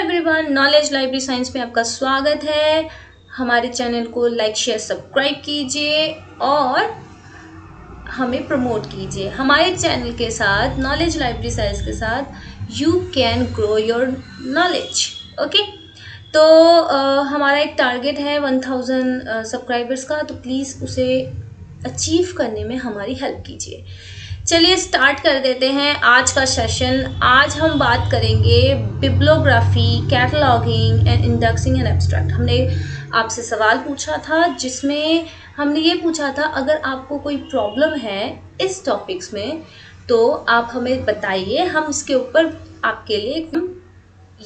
Everyone, knowledge library science में आपका स्वागत है। हमारे चैनल को लाइक शेयर सब्सक्राइब कीजिए और हमें प्रमोट कीजिए। हमारे चैनल के साथ, नॉलेज लाइब्रेरी साइंस के साथ you can grow your knowledge. Okay, तो हमारा एक टारगेट है 1000 सब्सक्राइबर्स का, तो प्लीज़ उसे अचीव करने में हमारी हेल्प कीजिए। चलिए स्टार्ट कर देते हैं आज का सेशन। आज हम बात करेंगे bibliography, cataloguing and indexing and abstract. हमने आपसे सवाल पूछा था जिसमें हमने ये पूछा था अगर आपको कोई प्रॉब्लम है इस टॉपिक्स में तो आप हमें बताइए, हम इसके ऊपर आपके लिए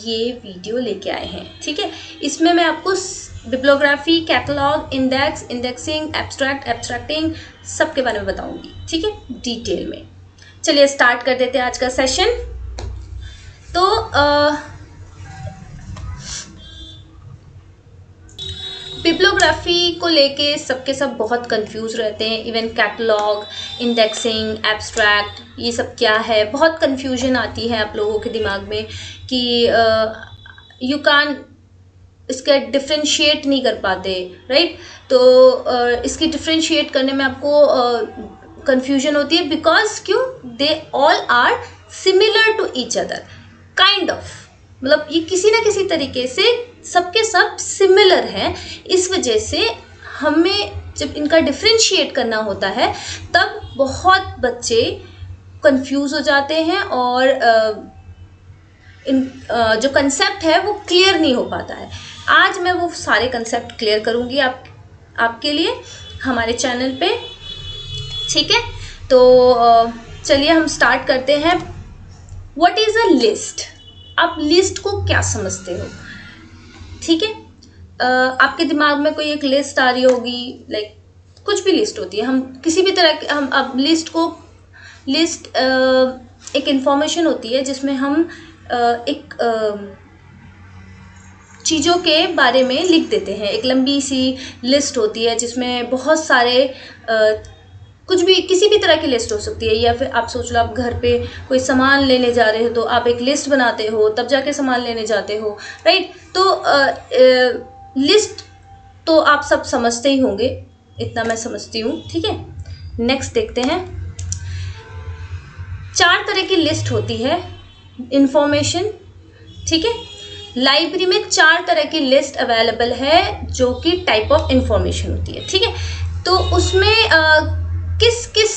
ये वीडियो लेके आए हैं। ठीक है, इसमें मैं आपको bibliography, catalogue, index, indexing, abstract, abstracting सब के बारे में बताऊंगी। ठीक है, डिटेल में। चलिए स्टार्ट कर देते हैं आज का सेशन। तो बिब्लियोग्राफी को लेके सबके सब बहुत कंफ्यूज रहते हैं। इवन कैटलॉग, इंडेक्सिंग, एब्स्ट्रैक्ट, ये सब क्या है, बहुत कंफ्यूजन आती है आप लोगों के दिमाग में कि यू कैन इसका डिफ्रेंशिएट नहीं कर पाते, राइट। तो इसकी डिफ्रेंशिएट करने में आपको कंफ्यूजन होती है बिकॉज क्यों, they all are similar to each other, kind of, मतलब ये किसी ना किसी तरीके से सबके सब सिमिलर हैं। इस वजह से हमें जब इनका डिफ्रेंशिएट करना होता है तब बहुत बच्चे कंफ्यूज हो जाते हैं और जो कंसेप्ट है वो क्लियर नहीं हो पाता है। आज मैं वो सारे कंसेप्ट क्लियर करूँगी आपके लिए हमारे चैनल पे। ठीक है, तो चलिए हम स्टार्ट करते हैं। What is a list? आप लिस्ट को क्या समझते हो? ठीक है, आपके दिमाग में कोई एक लिस्ट आ रही होगी, लाइक कुछ भी लिस्ट होती है। हम किसी भी तरह के हम अब लिस्ट एक इंफॉर्मेशन होती है जिसमें हम एक चीज़ों के बारे में लिख देते हैं। एक लंबी सी लिस्ट होती है जिसमें बहुत सारे कुछ भी, किसी भी तरह की लिस्ट हो सकती है। या फिर आप सोच लो आप घर पे कोई सामान लेने जा रहे हो तो आप एक लिस्ट बनाते हो, तब जाके सामान लेने जाते हो, राइट। तो लिस्ट तो आप सब समझते ही होंगे, इतना मैं समझती हूँ। ठीक है, नेक्स्ट देखते हैं। 4 तरह की लिस्ट होती है इंफॉर्मेशन। ठीक है, लाइब्रेरी में 4 तरह की लिस्ट अवेलेबल है जो कि टाइप ऑफ इंफॉर्मेशन होती है। ठीक है, तो उसमें किस किस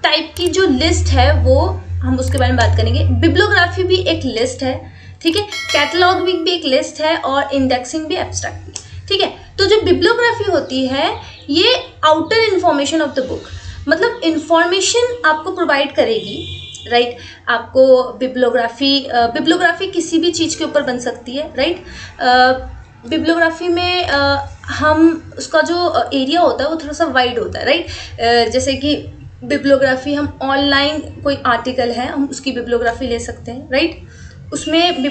टाइप की जो लिस्ट है वो हम उसके बारे में बात करेंगे। बिब्लियोग्राफी भी एक लिस्ट है, ठीक है, कैटलॉग भी एक लिस्ट है और इंडेक्सिंग भी, एब्स्ट्रैक्ट भी। ठीक है, तो जो बिब्लियोग्राफी होती है ये outer information of the book, मतलब इंफॉर्मेशन आपको प्रोवाइड करेगी, राइट। आपको बिब्लियोग्राफी किसी भी चीज़ के ऊपर बन सकती है, राइट। बिब्लियोग्राफी में हम उसका जो एरिया होता है वो थोड़ा सा वाइड होता है, राइट। जैसे कि बिब्लियोग्राफी, हम ऑनलाइन कोई आर्टिकल है हम उसकी बिब्लियोग्राफी ले सकते हैं, राइट। उसमें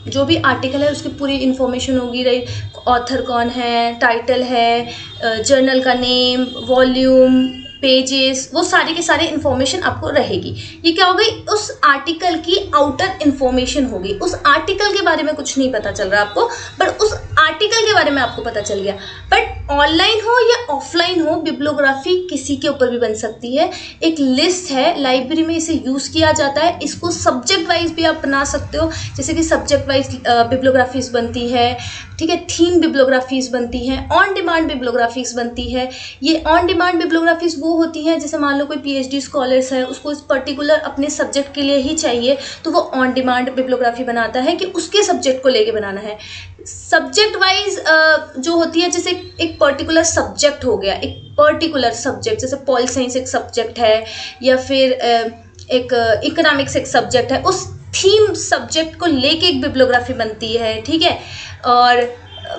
जो भी आर्टिकल है उसकी पूरी इन्फॉर्मेशन होगी, राइट। ऑथर कौन है, टाइटल है, जर्नल का नेम, वॉल्यूम, पेजेस, वो सारी की सारी इन्फॉर्मेशन आपको रहेगी। ये क्या हो गई, उस आर्टिकल की आउटर इन्फॉर्मेशन होगी। उस आर्टिकल के बारे में कुछ नहीं पता चल रहा आपको, बट उस आर्टिकल के बारे में आपको पता चल गया। बट ऑनलाइन हो या ऑफलाइन हो, बिब्लियोग्राफी किसी के ऊपर भी बन सकती है। एक लिस्ट है, लाइब्रेरी में इसे यूज़ किया जाता है। इसको सब्जेक्ट वाइज भी आप बना सकते हो, जैसे कि सब्जेक्ट वाइज बिब्लियोग्राफीज बनती है, ठीक है, थीम बिब्लियोग्राफीज बनती हैं, ऑन डिमांड बिब्लियोग्राफीज बनती है। ये ऑन डिमांड बिब्लियोग्राफीज वो होती हैं जैसे मान लो कोई PhD स्कॉलर्स है, उसको इस पर्टिकुलर अपने सब्जेक्ट के लिए ही चाहिए तो वो ऑन डिमांड बिब्लियोग्राफी बनाता है कि उसके सब्जेक्ट को लेके बनाना है। सब्जेक्ट वाइज जो होती है, जैसे एक पर्टिकुलर सब्जेक्ट हो गया, एक पर्टिकुलर सब्जेक्ट, जैसे पॉल साइंस एक सब्जेक्ट है या फिर एक इकोनॉमिक्स एक सब्जेक्ट है, उस थीम सब्जेक्ट को लेके एक बिब्लियोग्राफी बनती है। ठीक है, और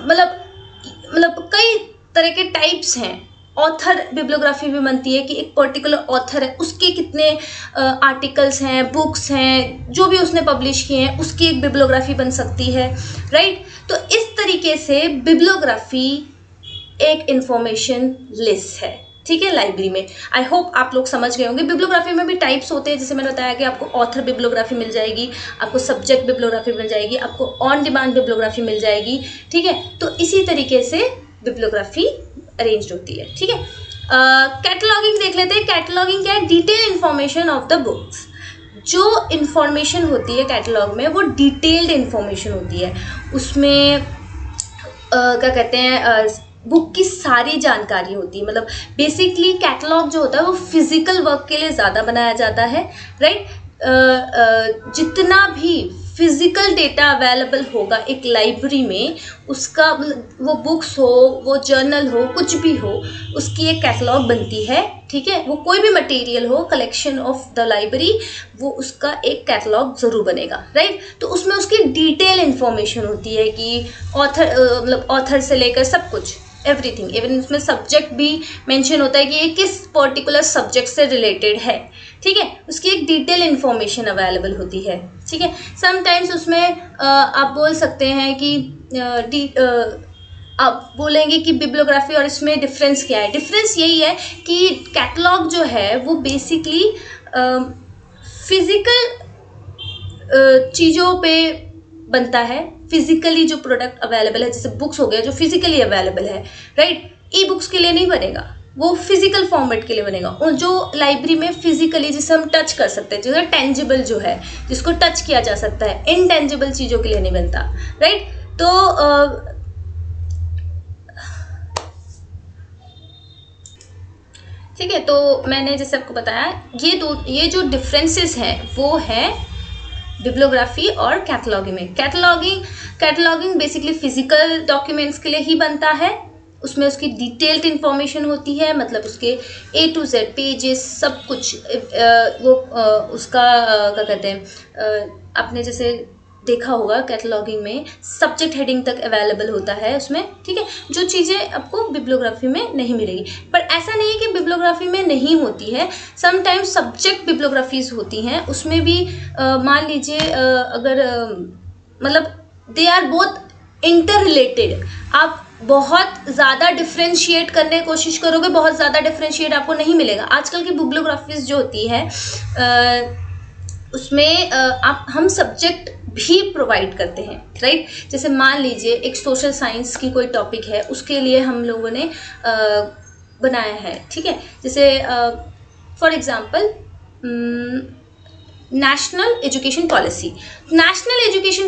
मतलब कई तरह के टाइप्स हैं। ऑथर बिब्लियोग्राफी भी बनती है कि एक पर्टिकुलर ऑथर है, उसके कितने आर्टिकल्स हैं, बुक्स हैं, जो भी उसने पब्लिश किए हैं उसकी एक बिब्लियोग्राफी बन सकती है, राइट। तो इस तरीके से बिब्लियोग्राफी एक इंफॉर्मेशन लिस्ट है, ठीक है, लाइब्रेरी में। आई होप आप लोग समझ गए होंगे। बिब्लियोग्राफी में भी टाइप्स होते हैं, जैसे मैंने बताया कि आपको ऑथर बिब्लियोग्राफी मिल जाएगी, आपको सब्जेक्ट बिब्लियोग्राफी मिल जाएगी, आपको ऑन डिमांड बिब्लियोग्राफी मिल जाएगी, ठीक है। तो इसी तरीके से बिब्लियोग्राफी अरेंज होती है, ठीक है। कैटलॉगिंग देख लेते हैं। कैटलॉगिंग क्या है? Detail information of the books. जो इन्फॉर्मेशन होती है कैटलॉग में वो डिटेल्ड इन्फॉर्मेशन होती है। उसमें क्या कहते हैं, बुक की सारी जानकारी होती है। मतलब बेसिकली कैटलॉग जो होता है वो फिजिकल वर्क के लिए ज़्यादा बनाया जाता है, राइट। जितना भी फिजिकल डेटा अवेलेबल होगा एक लाइब्रेरी में, उसका वो बुक्स हो, वो जर्नल हो, कुछ भी हो, उसकी एक कैटलॉग बनती है, ठीक है। वो कोई भी मटेरियल हो, कलेक्शन ऑफ द लाइब्रेरी, वो उसका एक कैटलॉग ज़रूर बनेगा, राइट। तो उसमें उसकी डिटेल इन्फॉर्मेशन होती है कि ऑथर, मतलब ऑथर से लेकर सब कुछ, एवरीथिंग। इवन उसमें सब्जेक्ट भी मेंशन होता है कि ये किस पर्टिकुलर सब्जेक्ट से रिलेटेड है, ठीक है। उसकी एक डिटेल इन्फॉर्मेशन अवेलेबल होती है, ठीक है। समटाइम्स उसमें आप बोल सकते हैं कि आप बोलेंगे कि बिब्लियोग्राफी और इसमें डिफरेंस क्या है। डिफरेंस यही है कि कैटलॉग जो है वो बेसिकली फिजिकल चीज़ों पे बनता है। फिजिकली जो प्रोडक्ट अवेलेबल है, जैसे बुक्स हो गया जो फिजिकली अवेलेबल है, राइट। ई बुक्स के लिए नहीं बनेगा, वो फिजिकल फॉर्मेट के लिए बनेगा। और जो लाइब्रेरी में फिजिकली जिसे हम टच कर सकते हैं, जो टेंजिबल जो है, जिसको टच किया जा सकता है, इनटेंजिबल चीज़ों के लिए नहीं बनता, राइट। तो ठीक है, तो मैंने जैसे आपको बताया ये जो डिफरेंसेस हैं वो है बिब्लियोग्राफी और कैटलॉगिंग में। कैटलॉगिंग बेसिकली फिजिकल डॉक्यूमेंट्स के लिए ही बनता है। उसमें उसकी डिटेल्ड इंफॉर्मेशन होती है, मतलब उसके A to Z पेजेस सब कुछ उसका क्या कहते हैं, आपने जैसे देखा होगा कैटलॉगिंग में सब्जेक्ट हेडिंग तक अवेलेबल होता है उसमें, ठीक है। जो चीज़ें आपको बिब्लियोग्राफी में नहीं मिलेगी, पर ऐसा नहीं है कि बिब्लियोग्राफी में नहीं होती है। समटाइम्स सब्जेक्ट बिब्लियोग्राफीज होती हैं, उसमें भी मान लीजिए अगर मतलब they are both interrelated. आप बहुत ज़्यादा डिफ्रेंशिएट करने की कोशिश करोगे, बहुत ज़्यादा डिफ्रेंशिएट आपको नहीं मिलेगा। आजकल की बिब्लियोग्राफीज जो होती है उसमें हम सब्जेक्ट भी प्रोवाइड करते हैं, राइट। जैसे मान लीजिए एक सोशल साइंस की कोई टॉपिक है, उसके लिए हम लोगों ने बनाया है, ठीक है। जैसे for example national education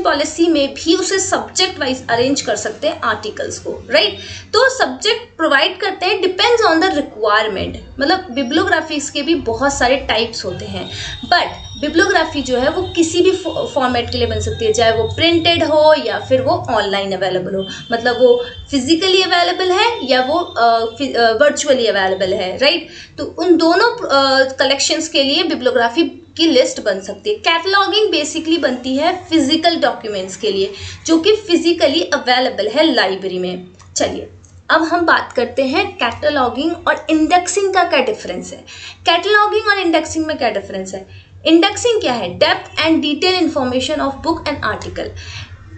policy में भी उसे सब्जेक्ट वाइज अरेंज कर सकते हैं आर्टिकल्स को, राइट। तो सब्जेक्ट प्रोवाइड करते हैं, डिपेंड्स ऑन द रिक्वायरमेंट। मतलब बिब्लियोग्राफीज के भी बहुत सारे टाइप्स होते हैं, बट बिब्लियोग्राफी जो है वो किसी भी फॉर्मेट के लिए बन सकती है, चाहे वो प्रिंटेड हो या फिर वो ऑनलाइन अवेलेबल हो। मतलब वो फिजिकली अवेलेबल है या वो वर्चुअली अवेलेबल है, राइट। तो उन दोनों कलेक्शंस के लिए बिब्लियोग्राफी की लिस्ट बन सकती है। कैटलॉगिंग बेसिकली बनती है फिजिकल डॉक्यूमेंट्स के लिए जो कि फिजिकली अवेलेबल है लाइब्रेरी में। चलिए अब हम बात करते हैं कैटलॉगिंग और इंडेक्सिंग का क्या डिफरेंस है। कैटलॉगिंग और इंडेक्सिंग में क्या डिफरेंस है? इंडेक्सिंग क्या है? Depth and detail information of book and article.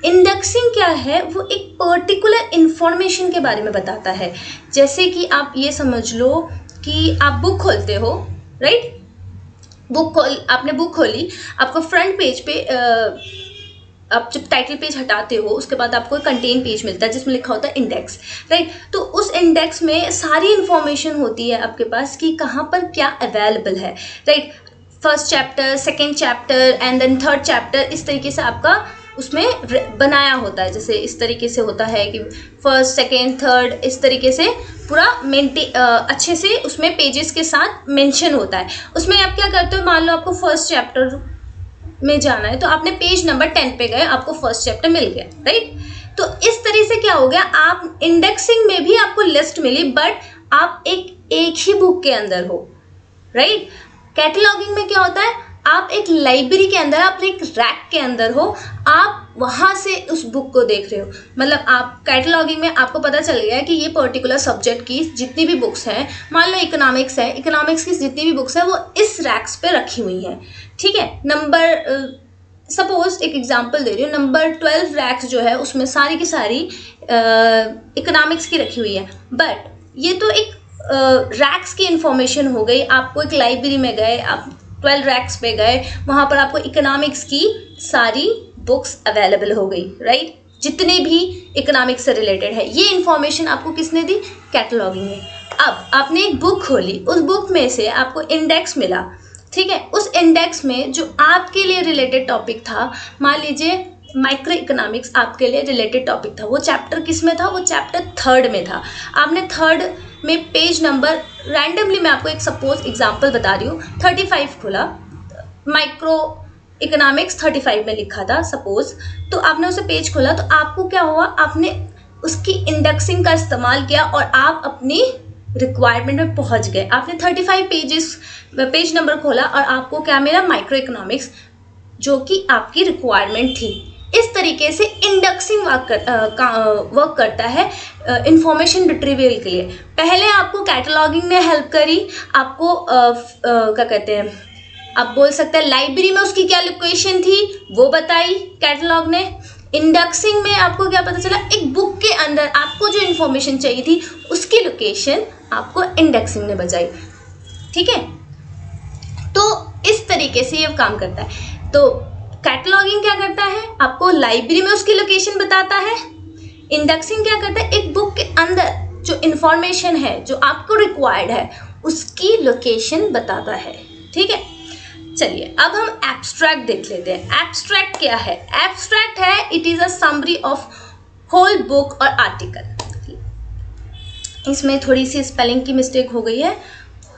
Indexing क्या है? वो एक पर्टिकुलर इंफॉर्मेशन के बारे में बताता है। जैसे कि आप ये समझ लो कि आप बुक खोलते हो, राइट। आपने बुक खोली, आपको फ्रंट पेज पे आप जब टाइटल पेज हटाते हो उसके बाद आपको कंटेन पेज मिलता है जिसमें लिखा होता है इंडेक्स, राइट। तो उस इंडेक्स में सारी इंफॉर्मेशन होती है आपके पास कि कहाँ पर क्या अवेलेबल है, right. First chapter, second chapter and then third chapter, इस तरीके से आपका उसमें बनाया होता है। जैसे इस तरीके से होता है कि फर्स्ट, सेकेंड, थर्ड, इस तरीके से पूरा अच्छे से उसमें पेजेस के साथ मेंशन होता है। उसमें आप क्या करते हो, मान लो आपको फर्स्ट चैप्टर में जाना है तो आपने पेज नंबर 10 पे गए, आपको फर्स्ट चैप्टर मिल गया, राइट। तो इस तरह से क्या हो गया, आप इंडेक्सिंग में भी आपको लिस्ट मिली बट आप एक ही बुक के अंदर हो, राइट। कैटलॉगिंग में क्या होता है, आप एक लाइब्रेरी के अंदर, आप एक रैक के अंदर हो, आप वहाँ से उस बुक को देख रहे हो। मतलब आप कैटलॉगिंग में आपको पता चल गया कि ये पर्टिकुलर सब्जेक्ट की जितनी भी बुक्स हैं, मान लो इकोनॉमिक्स है, इकोनॉमिक्स की जितनी भी बुक्स हैं वो इस रैक्स पे रखी हुई हैं, ठीक है। नंबर सपोज एक एग्जांपल दे रही हूँ, नंबर 12 रैक्स जो है उसमें सारी की सारी इकोनॉमिक्स की रखी हुई है। बट ये तो एक रैक्स की इंफॉर्मेशन हो गई, आपको एक लाइब्रेरी में गए, आप 12 रैक्स पे गए, वहाँ पर आपको इकोनॉमिक्स की सारी बुक्स अवेलेबल हो गई, राइट, जितने भी इकोनॉमिक्स से रिलेटेड है। ये इन्फॉर्मेशन आपको किसने दी? कैटलॉगिंग ने। अब आपने एक बुक खोली, उस बुक में से आपको इंडेक्स मिला, ठीक है, उस इंडेक्स में जो आपके लिए रिलेटेड टॉपिक था, मान लीजिए माइक्रो इकोनॉमिक्स आपके लिए रिलेटेड टॉपिक था, वो चैप्टर किस में था? वो चैप्टर 3rd में था। आपने 3rd में पेज नंबर रैंडमली, मैं आपको एक सपोज एग्जांपल बता रही हूँ, 35 खोला, माइक्रो इकोनॉमिक्स 35 में लिखा था सपोज, तो आपने उसे पेज खोला, तो आपको क्या हुआ? आपने उसकी इंडेक्सिंग का इस्तेमाल किया और आप अपनी रिक्वायरमेंट में पहुंच गए। आपने 35 पेज नंबर खोला और आपको क्या मिला? माइक्रो इकोनॉमिक्स, जो कि आपकी रिक्वायरमेंट थी। इस तरीके से इंडेक्सिंग वर्क करता है इंफॉर्मेशन रिट्रीवल के लिए। पहले आपको कैटलॉगिंग ने हेल्प करी, आपको क्या कहते हैं, आप बोल सकते हैं लाइब्रेरी में उसकी क्या लोकेशन थी वो बताई कैटलॉग ने। इंडेक्सिंग में आपको क्या पता चला? एक बुक के अंदर आपको जो इन्फॉर्मेशन चाहिए थी उसकी लोकेशन आपको इंडेक्सिंग ने बताई, ठीक है। तो इस तरीके से ये काम करता है। तो कैटलॉगिंग क्या करता है? आपको लाइब्रेरी में उसकी लोकेशन बताता है। इंडेक्सिंग क्या करता है? एक बुक के अंदर जो इन्फॉर्मेशन है, जो आपको रिक्वायर्ड है, उसकी लोकेशन बताता है, ठीक है। चलिए अब हम एब्स्ट्रैक्ट देख लेते हैं। एब्स्ट्रैक्ट क्या है? एब्स्ट्रैक्ट है, it is a summary of whole book और आर्टिकल। इसमें थोड़ी सी स्पेलिंग की मिस्टेक हो गई है,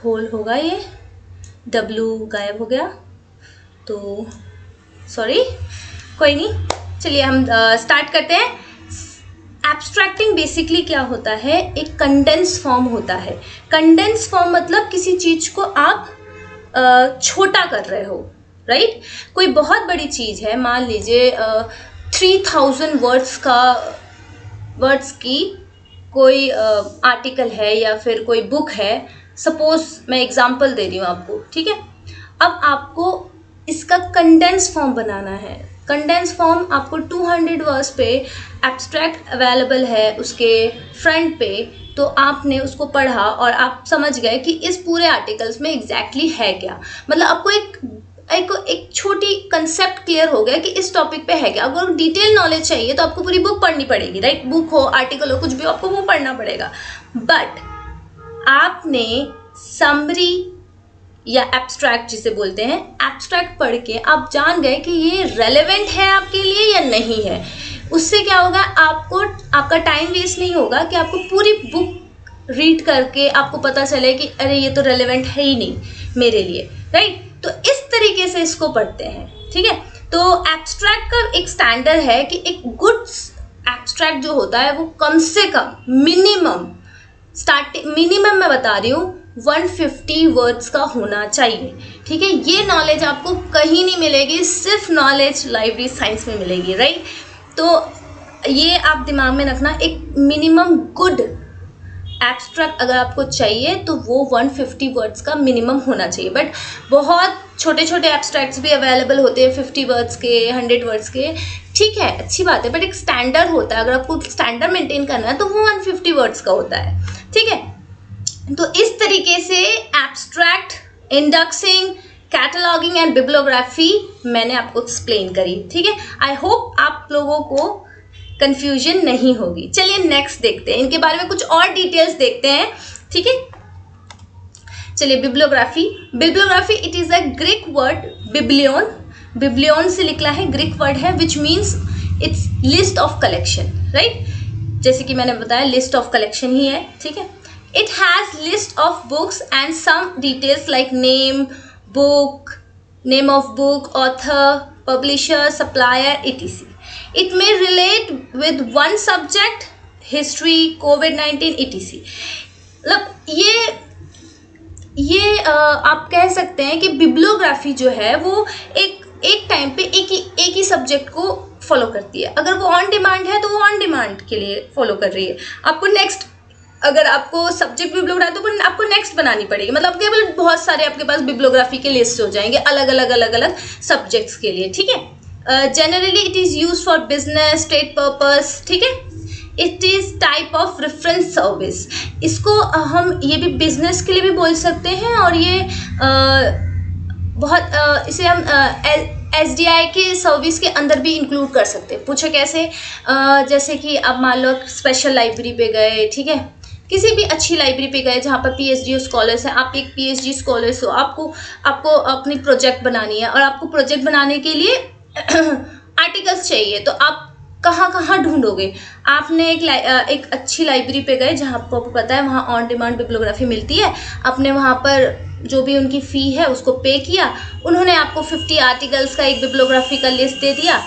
होल होगा ये, W गायब हो गया, तो सॉरी, कोई नहीं। चलिए हम स्टार्ट करते हैं। एब्स्ट्रैक्टिंग बेसिकली क्या होता है? एक कंडेंस फॉर्म होता है। कंडेंस फॉर्म मतलब किसी चीज को आप छोटा कर रहे हो, राइट। कोई बहुत बड़ी चीज है, मान लीजिए 3000 वर्ड्स की कोई आर्टिकल है या फिर कोई बुक है, सपोज मैं एग्जांपल दे रही हूँ आपको, ठीक है। अब आपको इसका कंडेंस फॉर्म बनाना है। कंडेंस फॉर्म आपको 200 वर्ड्स पे एब्स्ट्रैक्ट अवेलेबल है उसके फ्रंट पे, तो आपने उसको पढ़ा और आप समझ गए कि इस पूरे आर्टिकल्स में एग्जैक्टली है क्या। मतलब आपको एक छोटी कंसेप्ट क्लियर हो गया कि इस टॉपिक पे है क्या। अगर डिटेल नॉलेज चाहिए तो आपको पूरी बुक पढ़नी पड़ेगी, राइट। बुक हो, आर्टिकल हो, कुछ भी हो, आपको वो पढ़ना पड़ेगा। बट आपने समरी या एब्स्ट्रैक्ट जिसे बोलते हैं, एब्स्ट्रैक्ट पढ़ के आप जान गए कि ये रेलेवेंट है आपके लिए या नहीं है। उससे क्या होगा? आपका टाइम वेस्ट नहीं होगा कि आपको पूरी बुक रीड करके आपको पता चले कि अरे ये तो रेलेवेंट है ही नहीं मेरे लिए, राइट। तो इस तरीके से इसको पढ़ते हैं, ठीक है। तो एब्स्ट्रैक्ट का एक स्टैंडर्ड है कि एक गुड एब्स्ट्रैक्ट जो होता है वो कम से कम मिनिमम मैं बता रही हूँ 150 वर्ड्स का होना चाहिए, ठीक है। ये नॉलेज आपको कहीं नहीं मिलेगी, सिर्फ नॉलेज लाइब्रेरी साइंस में मिलेगी, राइट। तो ये आप दिमाग में रखना, एक मिनिमम गुड एब्स्ट्रैक्ट अगर आपको चाहिए तो वो 150 वर्ड्स का मिनिमम होना चाहिए। बट बहुत छोटे छोटे एब्स्ट्रैक्ट्स भी अवेलेबल होते हैं 50 वर्ड्स के, 100 वर्ड्स के, ठीक है, अच्छी बात है। बट एक स्टैंडर्ड होता है, अगर आपको स्टैंडर्ड मेंटेन करना है तो वो 150 वर्ड्स का होता है, ठीक है। तो इस तरीके से abstract, indexing, cataloguing and bibliography मैंने आपको एक्सप्लेन करी, ठीक है। आई होप आप लोगों को कंफ्यूजन नहीं होगी। चलिए नेक्स्ट देखते हैं, इनके बारे में कुछ और डिटेल्स देखते हैं, ठीक है। चलिए bibliography it is a Greek word biblion से निकला है, ग्रीक वर्ड है, which means it's list of collection, right. जैसे कि मैंने बताया लिस्ट ऑफ कलेक्शन ही है, ठीक है। It has list of books and some details like name of book, author, publisher, supplier, etc. It may relate with one subject, history, COVID-19, etc. मतलब ये आप कह सकते हैं कि बिब्लियोग्राफी जो है वो एक टाइम पे एक ही सब्जेक्ट को फॉलो करती है। अगर वो ऑन डिमांड है तो वो ऑन डिमांड के लिए फॉलो कर रही है। आपको नेक्स्ट, अगर आपको सब्जेक्ट बिब्लियोग्राफी तो आपको नेक्स्ट बनानी पड़ेगी। मतलब केवल बहुत सारे आपके पास बिब्लियोग्राफी के लिस्ट हो जाएंगे अलग अलग सब्जेक्ट्स के लिए, ठीक है। Generally it is use for business, trade purpose, ठीक है। It is type of reference service. इसको हम ये भी बिजनेस के लिए भी बोल सकते हैं, और ये बहुत इसे हम SDI के सर्विस के अंदर भी इंक्लूड कर सकते हैं। पूछो कैसे? जैसे कि आप मान लो स्पेशल लाइब्रेरी पे गए, ठीक है, किसी भी अच्छी लाइब्रेरी पे गए जहाँ पर PhD स्कॉलर्स हैं, आप एक PhD स्कॉलर्स हो, आपको अपनी प्रोजेक्ट बनानी है, और आपको प्रोजेक्ट बनाने के लिए आर्टिकल्स चाहिए, तो आप कहाँ ढूंढोगे? आपने एक अच्छी लाइब्रेरी पे गए जहाँ आपको पता है वहाँ ऑन डिमांड बिब्लियोग्राफी मिलती है, आपने वहाँ पर जो भी उनकी फ़ी है उसको पे किया, उन्होंने आपको 50 आर्टिकल्स का एक बिब्लियोग्राफी का लिस्ट दे दिया।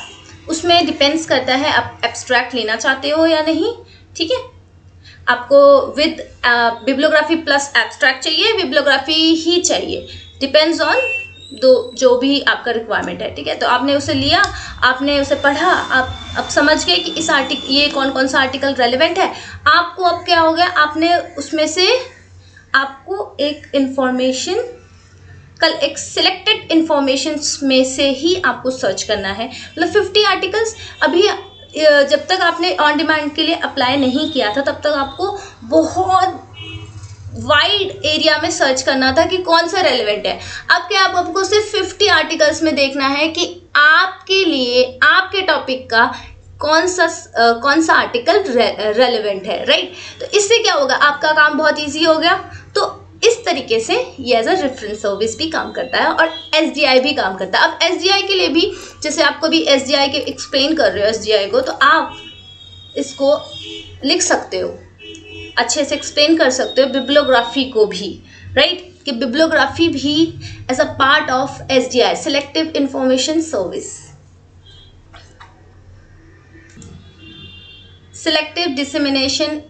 उसमें डिपेंड्स करता है आप एब्स्ट्रैक्ट लेना चाहते हो या नहीं, ठीक है। आपको विद बिब्लियोग्राफी प्लस एब्स्ट्रैक्ट चाहिए, बिब्लियोग्राफी ही चाहिए, डिपेंड्स ऑन जो भी आपका रिक्वायरमेंट है, ठीक है। तो आपने उसे लिया, आपने उसे पढ़ा, आप अब समझ गए कि ये कौन सा आर्टिकल रेलिवेंट है। आपको अब क्या हो गया, आपने उसमें से आपको एक इंफॉर्मेशन एक सिलेक्टेड इंफॉर्मेशन में से ही आपको सर्च करना है। मतलब 50 आर्टिकल्स अभी जब तक आपने ऑन डिमांड के लिए अप्लाई नहीं किया था तब तक आपको बहुत वाइड एरिया में सर्च करना था कि कौन सा रेलेवेंट है। अब क्या आपको सिर्फ 50 आर्टिकल्स में देखना है कि आपके लिए आपके टॉपिक का कौन सा आर्टिकल रेलेवेंट है, राइट। तो इससे क्या होगा, आपका काम बहुत इजी हो गया। तो इस तरीके से ये एज अ रेफरेंस सर्विस भी काम करता है और SDI भी काम करता है। अब SDI के लिए भी, जैसे आपको भी SDI के एक्सप्लेन कर रहे हो SDI को, तो आप इसको लिख सकते हो, अच्छे से एक्सप्लेन कर सकते हो बिब्लियोग्राफी को भी, राइट, कि बिब्लियोग्राफी भी as a part of SDI selective information service, selective dissemination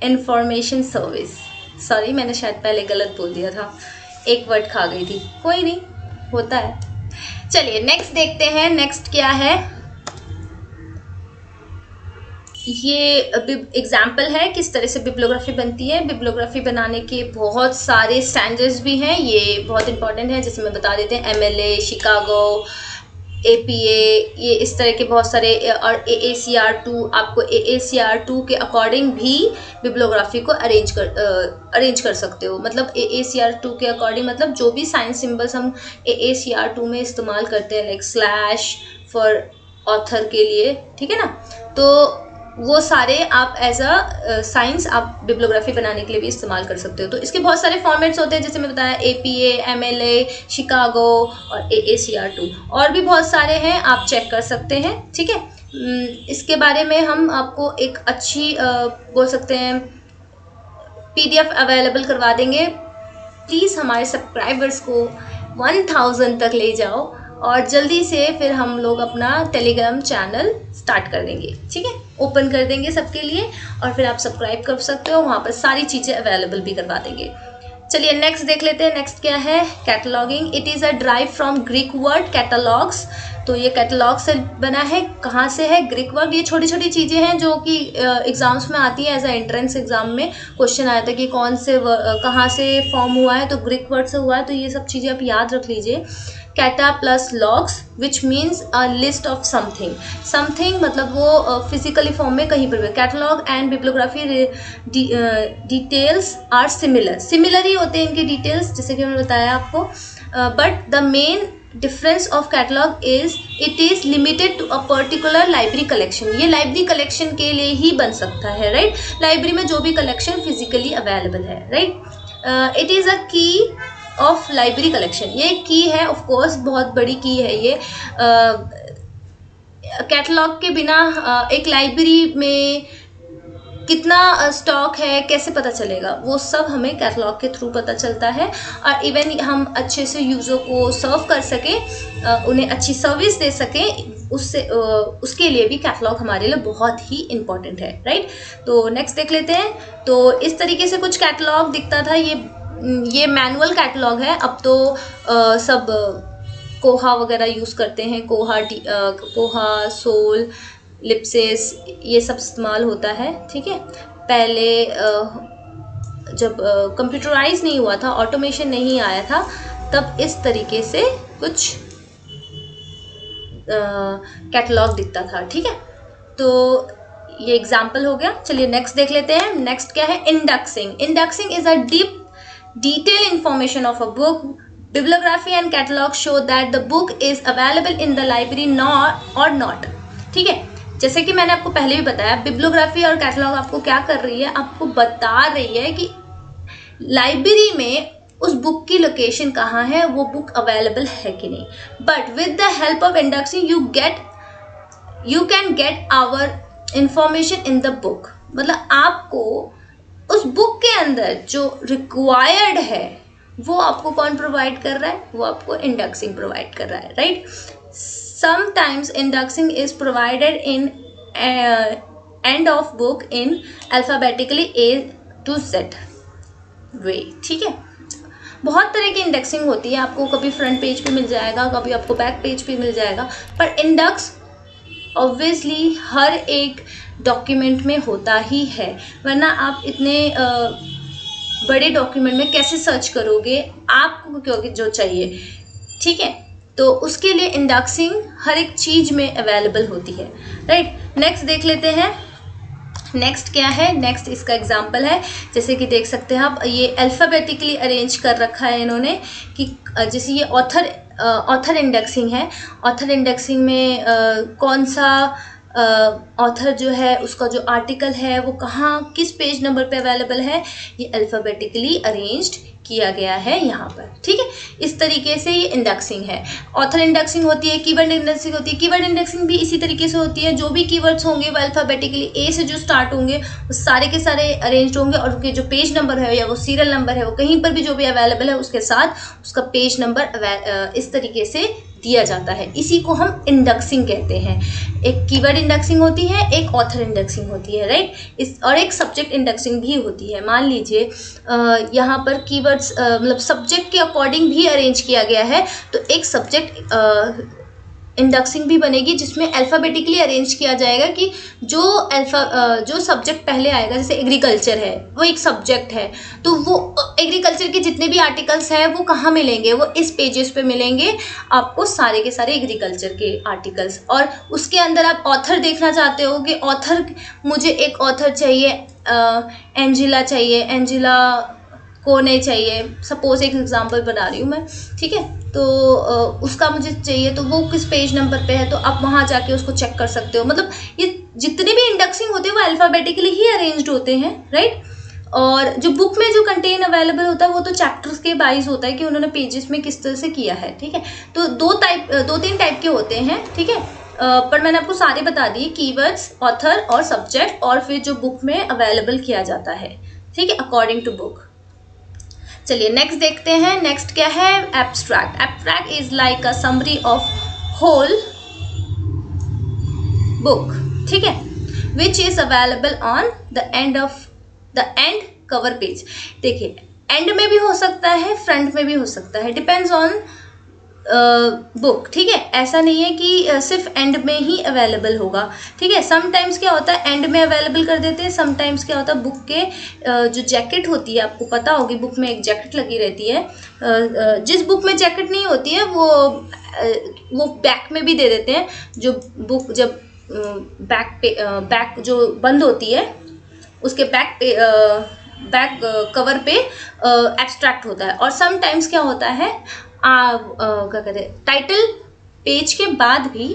information service. Sorry, मैंने शायद पहले गलत बोल दिया था, एक वर्ड खा गई थी, कोई नहीं, होता है। चलिए नेक्स्ट देखते हैं। नेक्स्ट क्या है, ये एग्जाम्पल है किस तरह से बिब्लियोग्राफी बनती है। बिब्लियोग्राफी बनाने के बहुत सारे स्टैंडर्ड्स भी हैं, ये बहुत इंपॉर्टेंट है, जैसे मैं बता देते हैं MLA, शिकागो, APA, ये इस तरह के बहुत सारे, और AACR2, आपको AACR2 के अकॉर्डिंग भी बिब्लियोग्राफी को अरेंज कर सकते हो। मतलब AACR2 के अकॉर्डिंग, मतलब जो भी साइंस सिंबल्स हम AACR2 में इस्तेमाल करते हैं, लाइक स्लैश फॉर ऑथर के लिए, ठीक है ना, तो वो सारे आप एज अ साइंस आप बिब्लियोग्राफी बनाने के लिए भी इस्तेमाल कर सकते हो। तो इसके बहुत सारे फॉर्मेट्स होते हैं, जैसे मैं बताया APA, MLA, शिकागो और AACR2, और भी बहुत सारे हैं, आप चेक कर सकते हैं, ठीक है। इसके बारे में हम आपको एक अच्छी बोल सकते हैं PDF अवेलेबल करवा देंगे। प्लीज़ हमारे सब्सक्राइबर्स को 1000 तक ले जाओ, और जल्दी से फिर हम लोग अपना टेलीग्राम चैनल स्टार्ट कर देंगे, ठीक है, ओपन कर देंगे सबके लिए, और फिर आप सब्सक्राइब कर सकते हो, वहाँ पर सारी चीज़ें अवेलेबल भी करवा देंगे। चलिए नेक्स्ट देख लेते हैं। नेक्स्ट क्या है, cataloguing. It is a drive from Greek word catalogues. तो ये कैटलॉग से बना है, कहाँ से है, ग्रीक वर्ड। ये छोटी छोटी चीज़ें हैं जो कि एग्जाम्स में आती हैं, एज अ एंट्रेंस एग्जाम में क्वेश्चन आया था कि कौन से कहाँ से फॉर्म हुआ है, तो ग्रीक वर्ड से हुआ है। तो ये सब चीज़ें आप याद रख लीजिए। Cata plus logs which means a list of something मतलब वो फिजिकली फॉर्म में कहीं पर भी। Catalogue and bibliography details are similar ही होते हैं इनके डिटेल्स, जैसे कि मैंने बताया आपको, but the main difference of catalogue is it is limited to a particular library collection. ये लाइब्रेरी कलेक्शन के लिए ही बन सकता है, राइट, लाइब्रेरी में जो भी कलेक्शन फिजिकली अवेलेबल है, राइट। इट इज़ अ की ऑफ लाइब्रेरी कलेक्शन, ये की है, ऑफ कोर्स बहुत बड़ी की है ये। कैटलॉग के बिना एक लाइब्रेरी में कितना स्टॉक है कैसे पता चलेगा, वो सब हमें कैटलॉग के थ्रू पता चलता है। और इवन हम अच्छे से यूज़र को सर्व कर सकें, उन्हें अच्छी सर्विस दे सकें, उसके लिए भी कैटलॉग हमारे लिए बहुत ही इम्पॉर्टेंट है, राइट। तो नेक्स्ट देख लेते हैं। तो इस तरीके से कुछ कैटलॉग दिखता था, ये मैनुअल कैटलॉग है। अब तो सब कोहा वगैरह यूज़ करते हैं, कोहा, सोल, लिप्सिस, ये सब इस्तेमाल होता है, ठीक है। पहले जब कंप्यूटराइज नहीं हुआ था, ऑटोमेशन नहीं आया था, तब इस तरीके से कुछ कैटलॉग दिखता था, ठीक है। तो ये एग्जाम्पल हो गया। चलिए नेक्स्ट देख लेते हैं। नेक्स्ट क्या है? Indexing. Indexing is a deep detailed information of a book. Bibliography and catalog show that the book is available in the library or not. ठीक है, जैसे कि मैंने आपको पहले भी बताया, बिब्लियोग्राफी और कैटलॉग आपको क्या कर रही है, आपको बता रही है कि लाइब्रेरी में उस बुक की लोकेशन कहाँ है, वो बुक अवेलेबल है कि नहीं। But with the help of indexing you can get our information in the book. मतलब आपको उस बुक के अंदर जो रिक्वायर्ड है वो आपको कौन प्रोवाइड कर रहा है? वो आपको इंडेक्सिंग प्रोवाइड कर रहा है, right. Sometimes indexing is provided in end of book in alphabetically A to Z वे। ठीक है, बहुत तरह की इंडेक्सिंग होती है, आपको कभी फ्रंट पेज पे मिल जाएगा, कभी आपको बैक पेज पे मिल जाएगा, पर इंडेक्स ऑब्वियसली हर एक डॉक्यूमेंट में होता ही है, वरना आप इतने बड़े डॉक्यूमेंट में कैसे सर्च करोगे आपको क्योंकि जो चाहिए। ठीक है, तो उसके लिए इंडेक्सिंग हर एक चीज़ में अवेलेबल होती है, राइट। नेक्स्ट देख लेते हैं। नेक्स्ट क्या है? नेक्स्ट इसका एग्जाम्पल है, जैसे कि देख सकते हैं आप, ये अल्फ़ाबेटिकली अरेंज कर रखा है इन्होंने कि जैसे ये ऑथर इंडेक्सिंग है। ऑथर इंडेक्सिंग में कौन सा ऑथर जो है उसका जो आर्टिकल है वो कहाँ किस पेज नंबर पे अवेलेबल है, ये अल्फ़ाबेटिकली अरेंज्ड किया गया है यहाँ पर। ठीक है, इस तरीके से ये इंडेक्सिंग है। ऑथर इंडेक्सिंग होती है, कीवर्ड इंडेक्सिंग होती है। कीवर्ड इंडेक्सिंग भी इसी तरीके से होती है, जो भी कीवर्ड्स होंगे वो अल्फ़ाबेटिकली A से जो स्टार्ट होंगे वो सारे के सारे अरेंज्ड होंगे, और उनके जो पेज नंबर है या वो सीरियल नंबर है वो कहीं पर भी जो भी अवेलेबल है उसके साथ उसका पेज नंबर इस तरीके से दिया जाता है। इसी को हम इंडेक्सिंग कहते हैं। एक कीवर्ड इंडेक्सिंग होती है, एक ऑथर इंडेक्सिंग होती है, राइट। और एक सब्जेक्ट इंडेक्सिंग भी होती है। मान लीजिए यहाँ पर कीवर्ड्स मतलब सब्जेक्ट के अकॉर्डिंग भी अरेंज किया गया है, तो एक सब्जेक्ट इंडेक्सिंग भी बनेगी जिसमें अल्फ़ाबेटिकली अरेंज किया जाएगा कि जो सब्जेक्ट पहले आएगा, जैसे एग्रीकल्चर है वो एक सब्जेक्ट है, तो वो एग्रीकल्चर के जितने भी आर्टिकल्स हैं वो कहाँ मिलेंगे, वो इस पेजेस पे मिलेंगे आपको, सारे के सारे एग्रीकल्चर के आर्टिकल्स। और उसके अंदर आप ऑथर देखना चाहते हो कि ऑथर, मुझे एक ऑथर चाहिए, एंजिला चाहिए, एंजिला को नहीं चाहिए, सपोज एक एग्जांपल बना रही हूँ मैं। ठीक है, तो उसका मुझे चाहिए, तो वो किस पेज नंबर पे है, तो आप वहाँ जाके उसको चेक कर सकते हो। मतलब ये जितने भी इंडेक्सिंग होते हैं वो अल्फ़ाबेटिकली ही अरेंज्ड होते हैं, राइट। और जो बुक में जो कंटेन अवेलेबल होता है वो तो चैप्टर्स के वाइज होता है कि उन्होंने पेजेस में किस तरह से किया है। ठीक है, तो दो तीन टाइप के होते हैं। ठीक है, पर मैंने आपको सारे बता दिए, कीवर्ड्स, ऑथर और सब्जेक्ट, और फिर जो बुक में अवेलेबल किया जाता है। ठीक है, अकॉर्डिंग टू बुक। चलिए नेक्स्ट देखते हैं। नेक्स्ट क्या है? Abstract. Abstract is like a summary of whole book. ठीक है, which is available on the end cover page. देखिए, एंड में भी हो सकता है, फ्रंट में भी हो सकता है, डिपेंड्स ऑन बुक। ठीक है, ऐसा नहीं है कि सिर्फ एंड में ही अवेलेबल होगा। ठीक है, समटाइम्स क्या होता है एंड में अवेलेबल कर देते हैं, समटाइम्स क्या होता है बुक के जो जैकेट होती है, आपको पता होगी बुक में एक जैकेट लगी रहती है। जिस बुक में जैकेट नहीं होती है वो बैक में भी दे देते हैं। जो बुक जब बैक जो बंद होती है उसके बैक कवर पे एब्स्ट्रैक्ट होता है। और समटाइम्स क्या होता है क्या कहते हैं, टाइटल पेज के बाद भी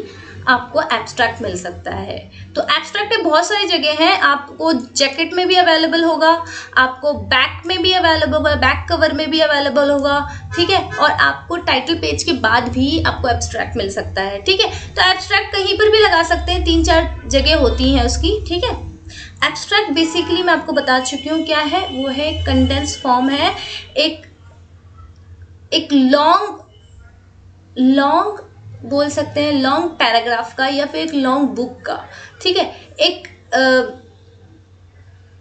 आपको एब्स्ट्रैक्ट मिल सकता है। तो एब्स्ट्रैक्ट में बहुत सारी जगह हैं, आपको जैकेट में भी अवेलेबल होगा, आपको बैक में भी अवेलेबल होगा, बैक कवर में भी अवेलेबल होगा। ठीक है, और आपको टाइटल पेज के बाद भी आपको एब्स्ट्रैक्ट मिल सकता है। ठीक है, तो एब्स्ट्रैक्ट कहीं पर भी लगा सकते हैं, 3-4 जगह होती हैं उसकी। ठीक है, एब्स्ट्रैक्ट बेसिकली मैं आपको बता चुकी हूँ क्या है, वो है कंडेंस फॉर्म है, एक लॉन्ग बोल सकते हैं, लॉन्ग पैराग्राफ का या फिर एक लॉन्ग बुक का। ठीक है,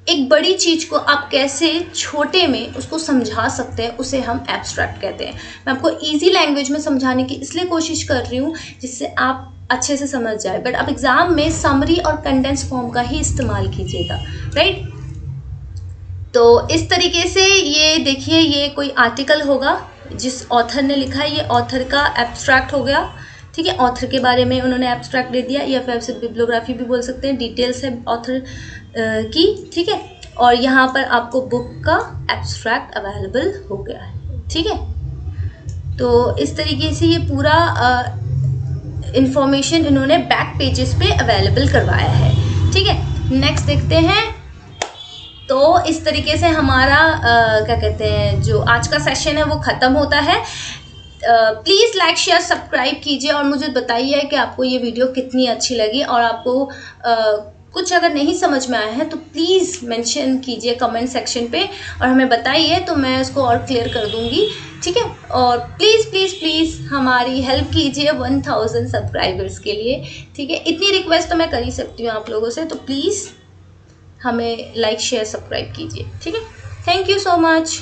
एक बड़ी चीज को आप कैसे छोटे में उसको समझा सकते हैं, उसे हम एब्स्ट्रैक्ट कहते हैं। मैं आपको इजी लैंग्वेज में समझाने की इसलिए कोशिश कर रही हूँ जिससे आप अच्छे से समझ जाए, बट आप एग्जाम में समरी और कंडेंस फॉर्म का ही इस्तेमाल कीजिएगा, राइट। तो इस तरीके से ये देखिए, ये कोई आर्टिकल होगा जिस ऑथर ने लिखा है, ये ऑथर का एब्स्ट्रैक्ट हो गया। ठीक है। ऑथर के बारे में उन्होंने एब्स्ट्रैक्ट दे दिया, या फिर आप सिर्फ बिब्लियोग्राफी भी बोल सकते हैं, डिटेल्स है ऑथर की, ठीक है। और यहाँ पर आपको बुक का एब्स्ट्रैक्ट अवेलेबल हो गया है, ठीक है। तो इस तरीके से ये पूरा इंफॉर्मेशन इन्होंने बैक पेजेस पे अवेलेबल करवाया है, ठीक है। नेक्स्ट देखते हैं। तो इस तरीके से हमारा क्या कहते हैं, जो आज का सेशन है वो ख़त्म होता है। प्लीज़ लाइक शेयर सब्सक्राइब कीजिए और मुझे बताइए कि आपको ये वीडियो कितनी अच्छी लगी, और आपको कुछ अगर नहीं समझ में आया है तो प्लीज़ मेंशन कीजिए कमेंट सेक्शन पे और हमें बताइए, तो मैं उसको और क्लियर कर दूंगी, ठीक है। और प्लीज़ प्लीज़ प्लीज़ हमारी हेल्प कीजिए 1000 सब्सक्राइबर्स के लिए, ठीक है। इतनी रिक्वेस्ट तो मैं कर ही सकती हूँ आप लोगों से, तो प्लीज़ हमें लाइक शेयर सब्सक्राइब कीजिए, ठीक है। Thank you so much.